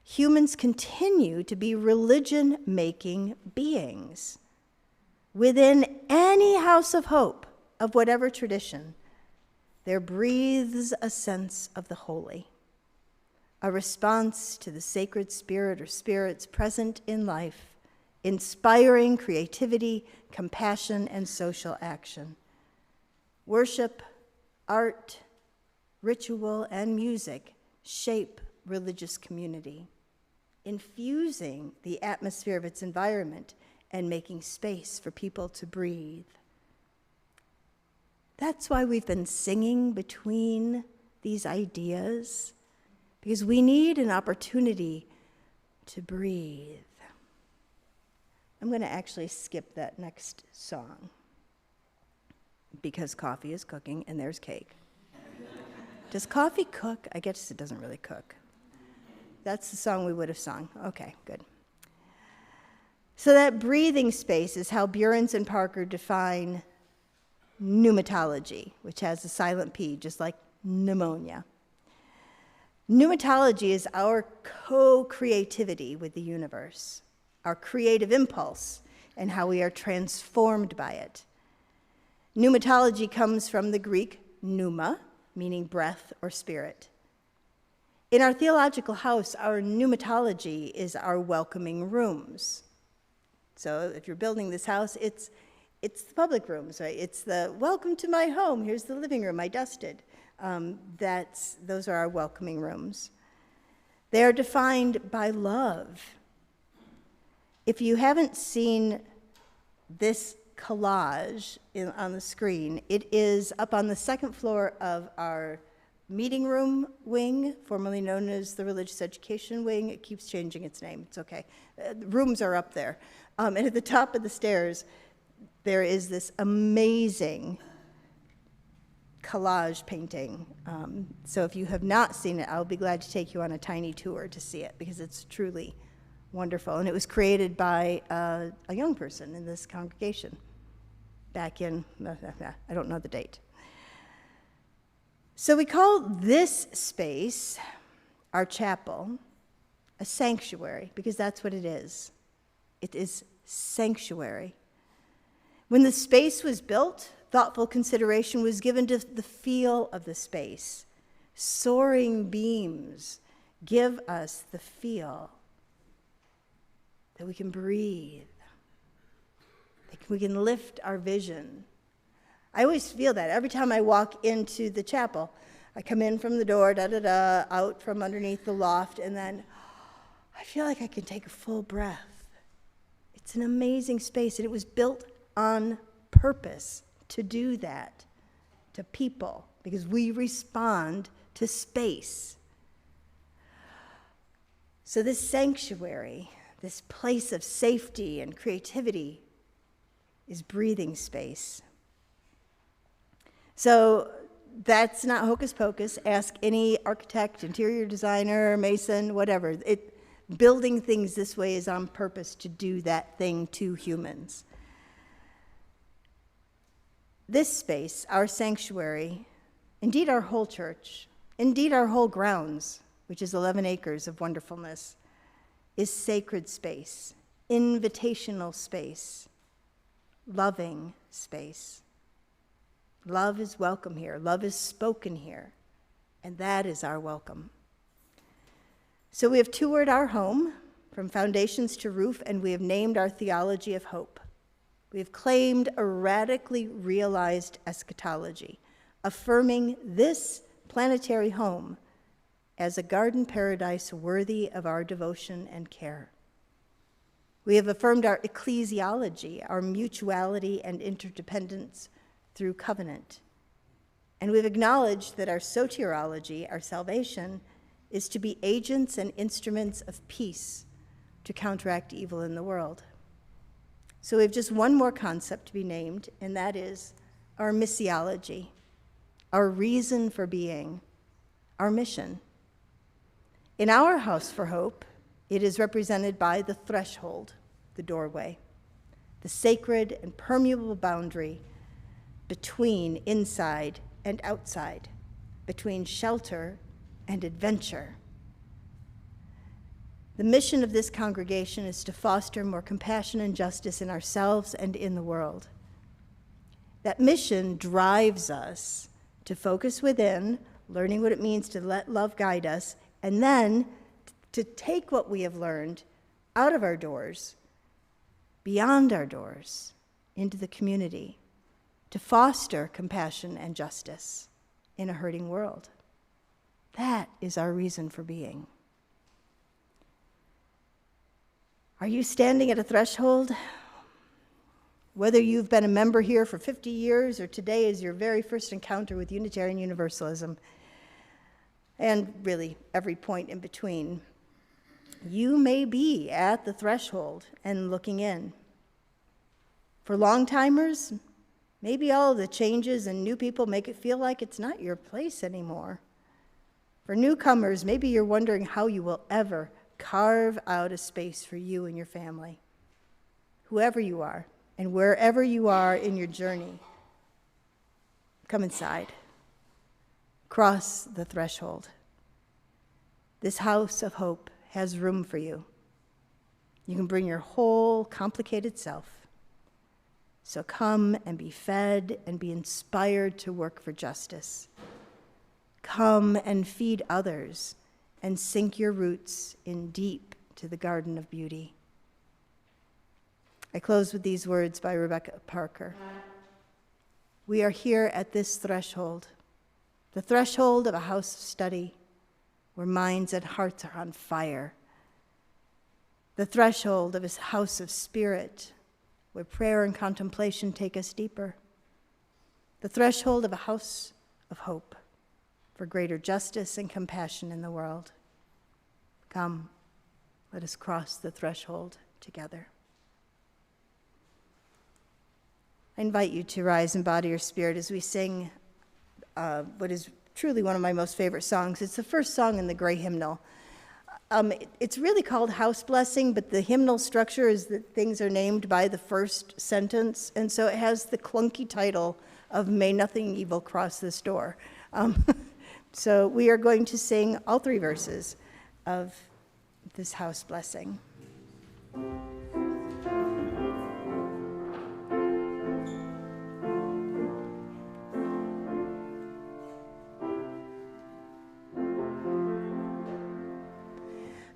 humans continue to be religion-making beings. Within any house of hope, of whatever tradition, there breathes a sense of the holy, a response to the sacred spirit or spirits present in life, inspiring creativity, compassion, and social action. Worship, art, ritual, and music shape religious community, infusing the atmosphere of its environment and making space for people to breathe. That's why we've been singing between these ideas, because we need an opportunity to breathe. I'm going to actually skip that next song because coffee is cooking and there's cake. Does coffee cook? I guess it doesn't really cook. That's the song we would have sung. Okay, good. So that breathing space is how Burens and Parker define pneumatology, which has a silent P, just like pneumonia. Pneumatology is our co-creativity with the universe, our creative impulse, and how we are transformed by it. Pneumatology comes from the Greek pneuma, meaning breath or spirit. In our theological house, our pneumatology is our welcoming rooms. So if you're building this house, it's the public rooms, right? It's the welcome to my home. Here's the living room I dusted. Those are our welcoming rooms. They are defined by love. If you haven't seen this collage on the screen, it is up on the second floor of our meeting room wing, formerly known as the religious education wing. It keeps changing its name. It's okay. The rooms are up there. And at the top of the stairs, there is this amazing collage painting. So if you have not seen it, I'll be glad to take you on a tiny tour to see it because it's truly wonderful. And it was created by a young person in this congregation back in, I don't know the date. So we call this space, our chapel, a sanctuary because that's what it is. It is sanctuary. When the space was built, thoughtful consideration was given to the feel of the space. Soaring beams give us the feel that we can breathe, that we can lift our vision. I always feel that every time I walk into the chapel. I come in from the door, out from underneath the loft, and then I feel like I can take a full breath. It's an amazing space, and it was built on purpose to do that to people because we respond to space. So this sanctuary, this place of safety and creativity is breathing space. So that's not hocus pocus. Ask any architect, interior designer, mason, whatever. Building things this way is on purpose to do that thing to humans. This space, our sanctuary, indeed our whole church, indeed our whole grounds, which is 11 acres of wonderfulness, is sacred space, invitational space, loving space. Love is welcome here. Love is spoken here. And that is our welcome. So we have toured our home from foundations to roof, and we have named our theology of hope. We have claimed a radically realized eschatology, affirming this planetary home as a garden paradise worthy of our devotion and care. We have affirmed our ecclesiology, our mutuality and interdependence through covenant. And we've acknowledged that our soteriology, our salvation, is to be agents and instruments of peace to counteract evil in the world. So we have just one more concept to be named, and that is our missiology, our reason for being, our mission. In our House for Hope, it is represented by the threshold, the doorway, the sacred and permeable boundary between inside and outside, between shelter and adventure. The mission of this congregation is to foster more compassion and justice in ourselves and in the world. That mission drives us to focus within, learning what it means to let love guide us, and then to take what we have learned out of our doors, beyond our doors, into the community, to foster compassion and justice in a hurting world. That is our reason for being. Are you standing at a threshold? Whether you've been a member here for 50 years or today is your very first encounter with Unitarian Universalism, and really every point in between, you may be at the threshold and looking in. For long-timers, maybe all of the changes and new people make it feel like it's not your place anymore. For newcomers, maybe you're wondering how you will ever carve out a space for you and your family. Whoever you are and wherever you are in your journey, come inside. Cross the threshold. This house of hope has room for you. You can bring your whole complicated self. So come and be fed and be inspired to work for justice. Come and feed others and sink your roots in deep to the garden of beauty. I close with these words by Rebecca Parker. We are here at this threshold, the threshold of a house of study where minds and hearts are on fire, the threshold of a house of spirit where prayer and contemplation take us deeper, the threshold of a house of hope for greater justice and compassion in the world. Come, let us cross the threshold together. I invite you to rise and body your spirit as we sing what is truly one of my most favorite songs. It's the first song in the Gray Hymnal. It's really called House Blessing, but the hymnal structure is that things are named by the first sentence, and so it has the clunky title of May Nothing Evil Cross This Door. So we are going to sing all three verses of this house blessing.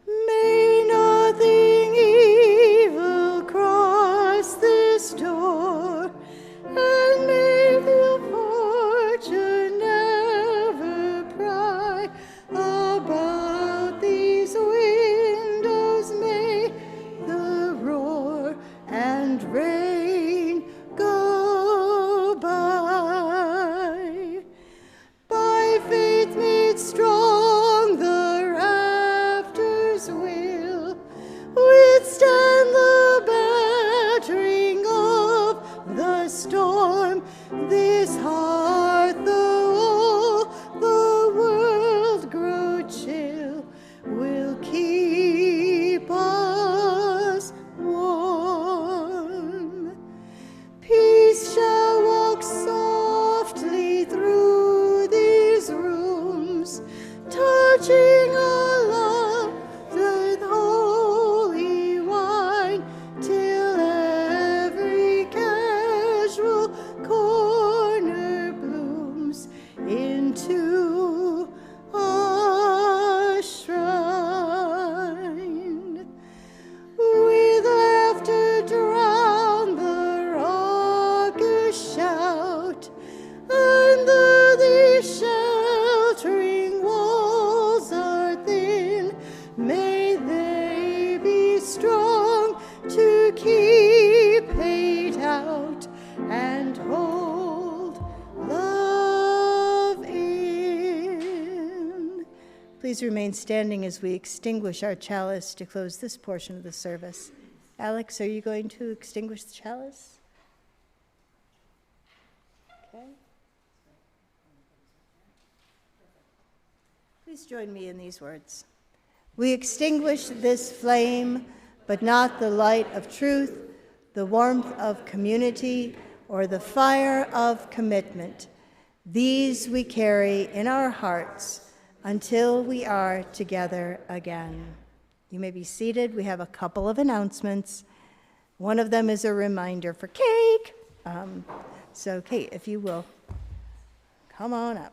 May nothing evil cross this door, and may the fortune never pry about these windows. May the roar and rain go by. By faith made strong, the rafters will withstand the battering of the storm. This heart, though all the world grow chill, will keep us warm. Please remain standing as we extinguish our chalice to close this portion of the service. Alex, are you going to extinguish the chalice? Okay. Please join me in these words. We extinguish this flame, but not the light of truth, the warmth of community, or the fire of commitment. These we carry in our hearts until we are together again. You may be seated. We have a couple of announcements. One of them is a reminder for cake. So Kate, if you will, come on up.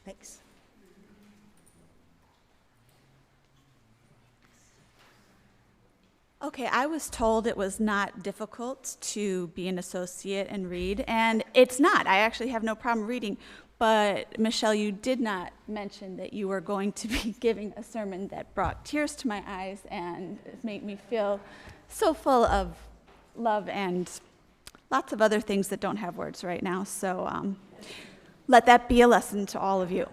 Thanks. Okay, I was told it was not difficult to be an associate and read, and it's not. I actually have no problem reading. But Michelle, you did not mention that you were going to be giving a sermon that brought tears to my eyes and made me feel so full of love and lots of other things that don't have words right now. So let that be a lesson to all of you.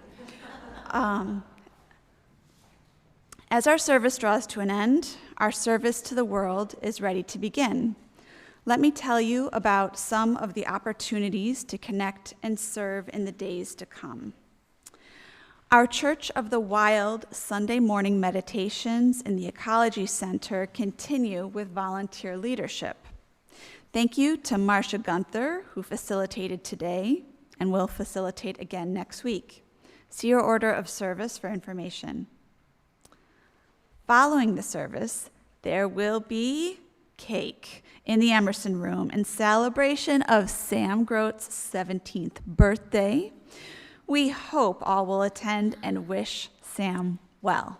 As our service draws to an end, our service to the world is ready to begin. Let me tell you about some of the opportunities to connect and serve in the days to come. Our Church of the Wild Sunday morning meditations in the Ecology Center continue with volunteer leadership. Thank you to Marcia Gunther, who facilitated today and will facilitate again next week. See your order of service for information. Following the service, there will be cake in the Emerson room in celebration of Sam Grote's 17th birthday. We hope all will attend and wish Sam well.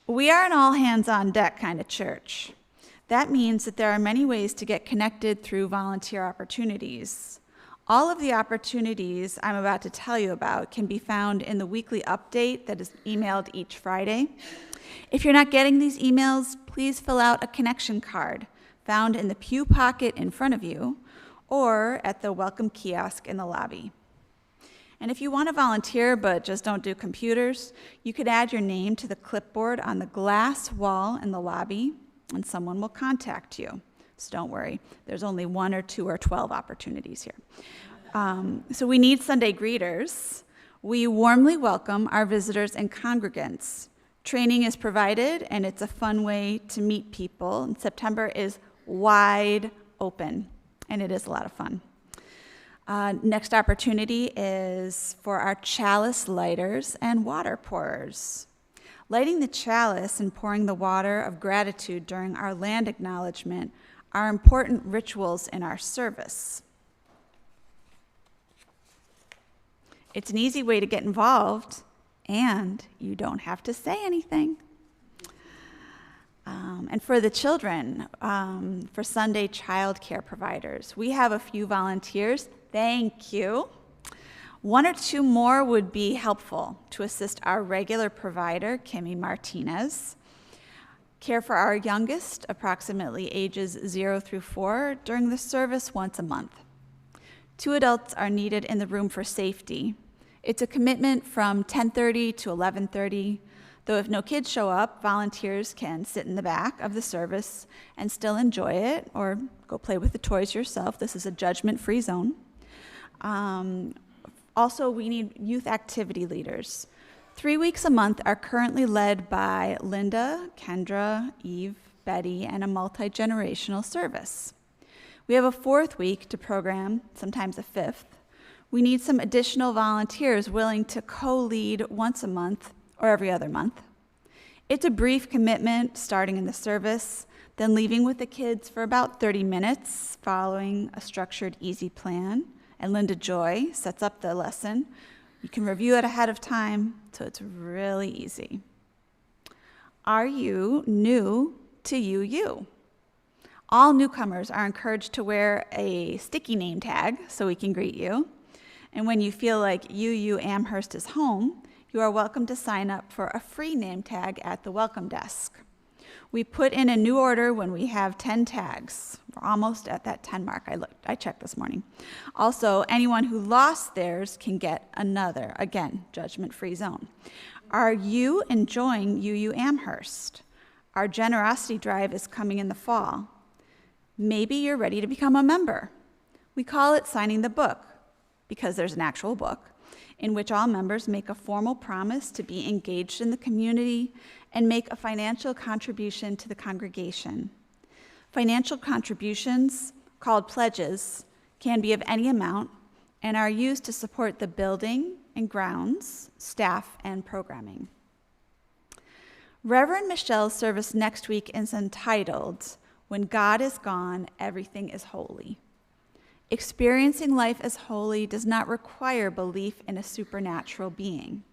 We are an all-hands-on-deck kind of church. That means that there are many ways to get connected through volunteer opportunities. All of the opportunities I'm about to tell you about can be found in the weekly update that is emailed each Friday. If you're not getting these emails, please fill out a connection card found in the pew pocket in front of you or at the welcome kiosk in the lobby. And if you want to volunteer but just don't do computers, you could add your name to the clipboard on the glass wall in the lobby and someone will contact you. So don't worry, there's only 1 or 2 or 12 opportunities here. So we need Sunday greeters. We warmly welcome our visitors and congregants. Training is provided, and it's a fun way to meet people. And September is wide open, and it is a lot of fun. Next opportunity is for our chalice lighters and water pourers. Lighting the chalice and pouring the water of gratitude during our land acknowledgement are important rituals in our service. It's an easy way to get involved, and you don't have to say anything. And for the children, for Sunday child care providers, we have a few volunteers. Thank you. 1 or 2 more would be helpful to assist our regular provider, Kimmy Martinez. Care for our youngest, approximately ages 0 through 4, during the service once a month. 2 adults are needed in the room for safety. It's a commitment from 10:30 to 11:30, though if no kids show up, volunteers can sit in the back of the service and still enjoy it, or go play with the toys yourself. This is a judgment-free zone. Also, we need youth activity leaders. 3 weeks a month are currently led by Linda, Kendra, Eve, Betty, and a multi-generational service. We have a 4th week to program, sometimes a 5th. We need some additional volunteers willing to co-lead once a month or every other month. It's a brief commitment starting in the service, then leaving with the kids for about 30 minutes following a structured, easy plan. And Linda Joy sets up the lesson. You can review it ahead of time, so it's really easy. Are you new to UU? All newcomers are encouraged to wear a sticky name tag so we can greet you. And when you feel like UU Amherst is home, you are welcome to sign up for a free name tag at the welcome desk. We put in a new order when we have 10 tags. We're almost at that 10 mark. I checked this morning. Also, anyone who lost theirs can get another. Again, judgment-free zone. Are you enjoying UU Amherst? Our generosity drive is coming in the fall. Maybe you're ready to become a member. We call it signing the book, because there's an actual book, in which all members make a formal promise to be engaged in the community and make a financial contribution to the congregation. Financial contributions, called pledges, can be of any amount and are used to support the building and grounds, staff, and programming. Reverend Michelle's service next week is entitled, "When God is Gone, Everything is Holy." Experiencing life as holy does not require belief in a supernatural being.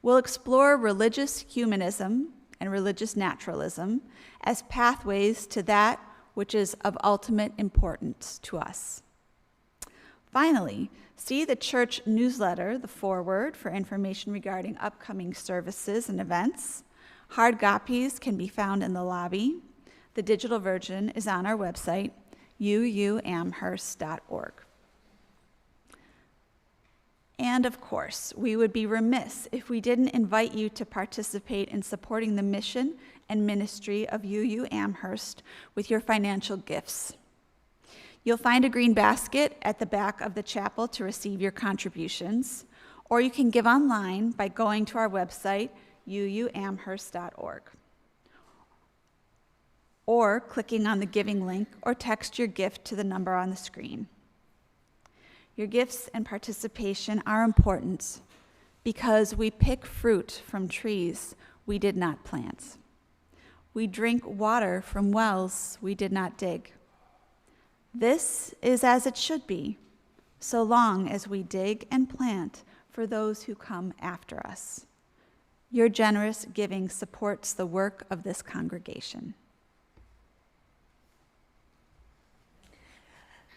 We'll explore religious humanism and religious naturalism as pathways to that which is of ultimate importance to us. Finally, see the church newsletter, the foreword, for information regarding upcoming services and events. Hard copies can be found in the lobby. The digital version is on our website, uuamherst.org. And of course, we would be remiss if we didn't invite you to participate in supporting the mission and ministry of UU Amherst with your financial gifts. You'll find a green basket at the back of the chapel to receive your contributions, or you can give online by going to our website, uuamherst.org, or clicking on the giving link, or text your gift to the number on the screen. Your gifts and participation are important because we pick fruit from trees we did not plant. We drink water from wells we did not dig. This is as it should be, so long as we dig and plant for those who come after us. Your generous giving supports the work of this congregation.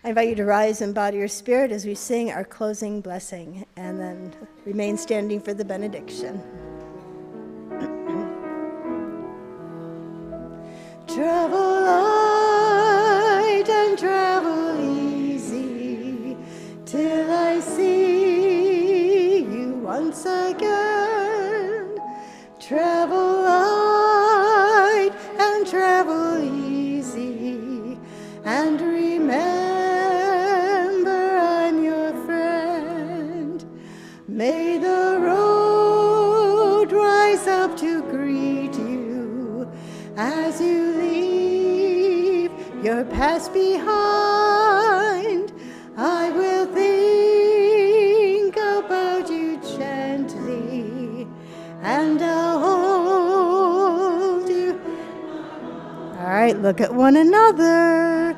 I invite you to rise and bow to your spirit as we sing our closing blessing, and then remain standing for the benediction. Travel light and travel easy till I see you once again. Travel light and travel easy, and remember I'm your friend. May the road rise up to greet you as you leave your past behind. I will think about you gently, and I'll hold you. All right, look at one another.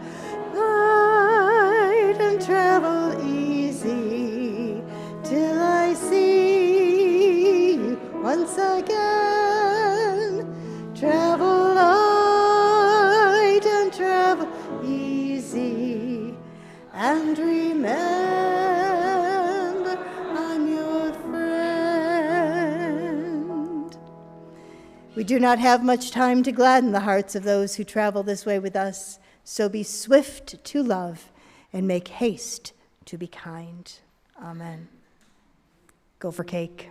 Light and travel easy till I see you once again. Travel light and travel easy, and remember I'm your friend. We do not have much time to gladden the hearts of those who travel this way with us, so be swift to love and make haste to be kind. Amen. Go for cake.